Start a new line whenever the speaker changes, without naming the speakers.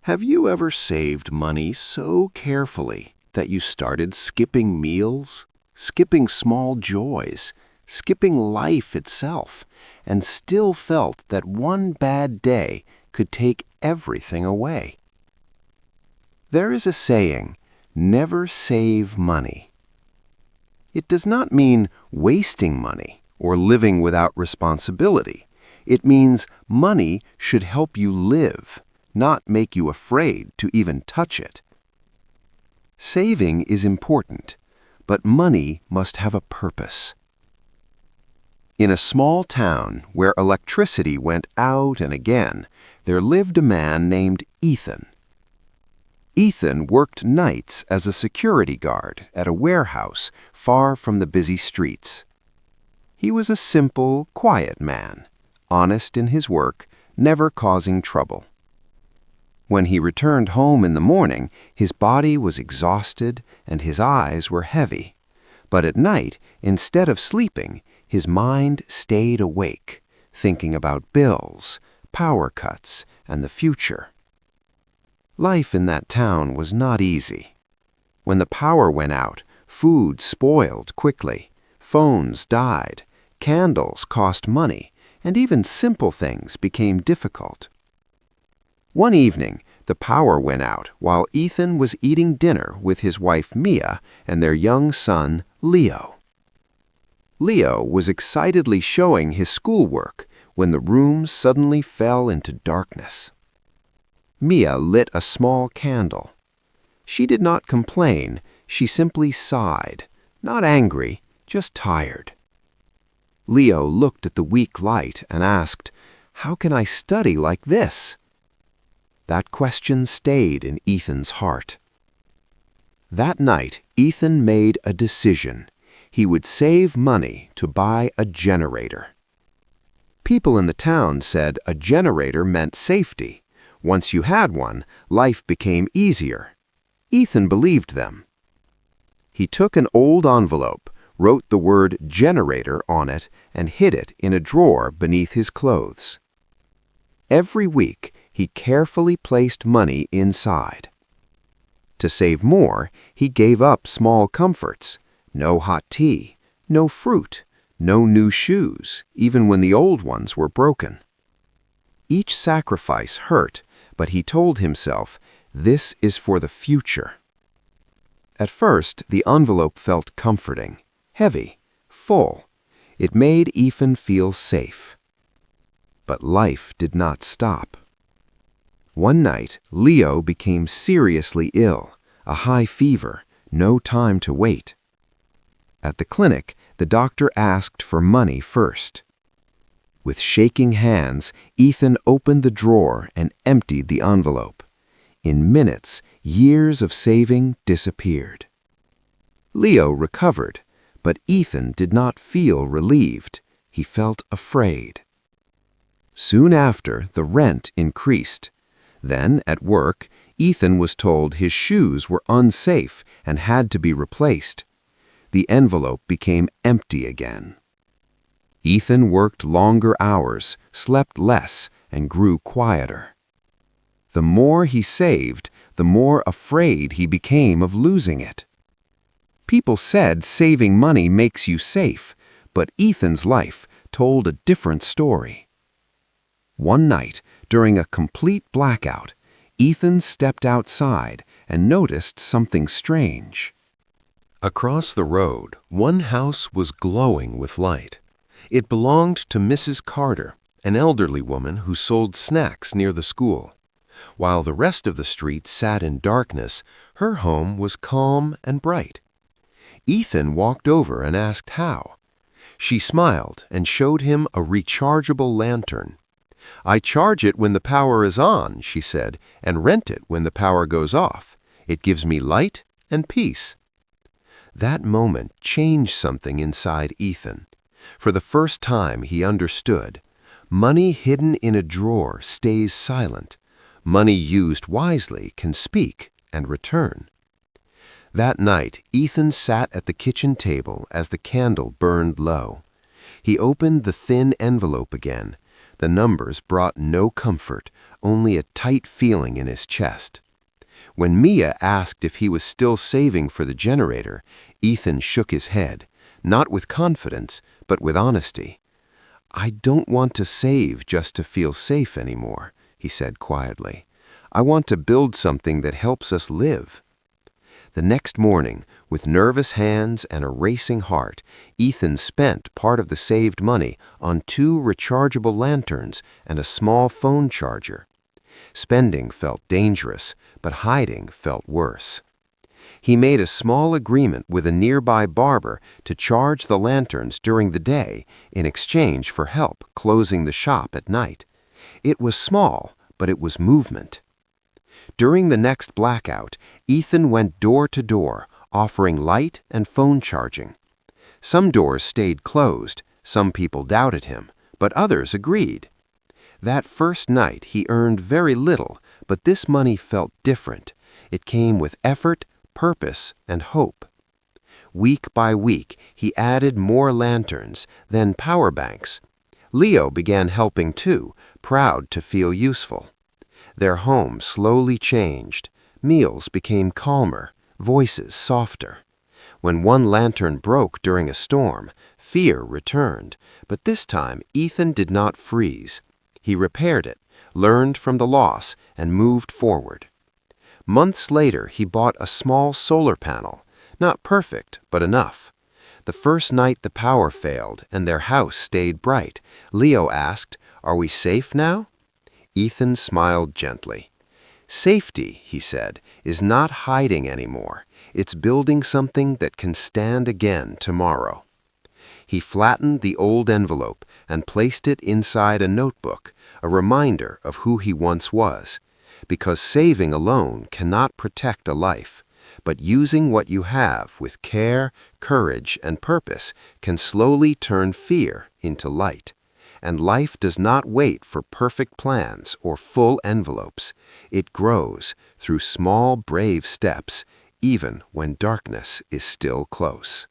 Have you ever saved money so carefully that you started skipping meals, skipping small joys, skipping life itself, and still felt that one bad day could take everything away? There is a saying, never save money. It does not mean wasting money or living without responsibility. It means money should help you live, not make you afraid to even touch it. Saving is important, but money must have a purpose. In a small town where electricity went out and again, there lived a man named Ethan. Ethan worked nights as a security guard at a warehouse far from the busy streets. He was a simple, quiet man, honest in his work, never causing trouble. When he returned home in the morning, his body was exhausted and his eyes were heavy. But at night, instead of sleeping, his mind stayed awake, thinking about bills, power cuts, and the future. Life in that town was not easy. When the power went out, food spoiled quickly, phones died, candles cost money, and even simple things became difficult. One evening, the power went out while Ethan was eating dinner with his wife Mia and their young son, Leo. Leo was excitedly showing his schoolwork when the room suddenly fell into darkness. Mia lit a small candle. She did not complain, she simply sighed, not angry, just tired. Leo looked at the weak light and asked, "How can I study like this?" That question stayed in Ethan's heart. That night, Ethan made a decision. He would save money to buy a generator. People in the town said a generator meant safety. Once you had one, life became easier. Ethan believed them. He took an old envelope, wrote the word generator on it, and hid it in a drawer beneath his clothes. Every week, he carefully placed money inside. To save more, he gave up small comforts, no hot tea, no fruit, no new shoes, even when the old ones were broken. Each sacrifice hurt, but he told himself, "This is for the future." At first, the envelope felt comforting, heavy, full. It made Ethan feel safe. But life did not stop. One night, Leo became seriously ill, a high fever, no time to wait. At the clinic, the doctor asked for money first. With shaking hands, Ethan opened the drawer and emptied the envelope. In minutes, years of saving disappeared. Leo recovered, but Ethan did not feel relieved. He felt afraid. Soon after, the rent increased. Then, at work, Ethan was told his shoes were unsafe and had to be replaced. The envelope became empty again. Ethan worked longer hours, slept less, and grew quieter. The more he saved, the more afraid he became of losing it. People said saving money makes you safe, but Ethan's life told a different story. One night, during a complete blackout, Ethan stepped outside and noticed something strange. Across the road, one house was glowing with light. It belonged to Mrs. Carter, an elderly woman who sold snacks near the school. While the rest of the street sat in darkness, her home was calm and bright. Ethan walked over and asked how. She smiled and showed him a rechargeable lantern. "I charge it when the power is on," she said, "and rent it when the power goes off. It gives me light and peace." That moment changed something inside Ethan. For the first time, he understood. Money hidden in a drawer stays silent. Money used wisely can speak and return. That night, Ethan sat at the kitchen table as the candle burned low. He opened the thin envelope again. The numbers brought no comfort, only a tight feeling in his chest. When Mia asked if he was still saving for the generator, Ethan shook his head, not with confidence, but with honesty. "I don't want to save just to feel safe anymore," he said quietly. "I want to build something that helps us live." The next morning, with nervous hands and a racing heart, Ethan spent part of the saved money on 2 rechargeable lanterns and a small phone charger. Spending felt dangerous, but hiding felt worse. He made a small agreement with a nearby barber to charge the lanterns during the day in exchange for help closing the shop at night. It was small, but it was movement. During the next blackout, Ethan went door to door, offering light and phone charging. Some doors stayed closed, some people doubted him, but others agreed. That first night he earned very little, but this money felt different. It came with effort, purpose, and hope. Week by week, he added more lanterns, then power banks. Leo began helping too, proud to feel useful. Their home slowly changed. Meals became calmer, voices softer. When one lantern broke during a storm, fear returned, but this time Ethan did not freeze. He repaired it, learned from the loss, and moved forward. Months later, he bought a small solar panel. Not perfect, but enough. The first night the power failed and their house stayed bright, Leo asked, "Are we safe now?" Ethan smiled gently. "Safety," he said, "is not hiding anymore. It's building something that can stand again tomorrow." He flattened the old envelope and placed it inside a notebook, a reminder of who he once was. Because saving alone cannot protect a life, but using what you have with care, courage, and purpose can slowly turn fear into light. And life does not wait for perfect plans or full envelopes. It grows through small, brave steps, even when darkness is still close.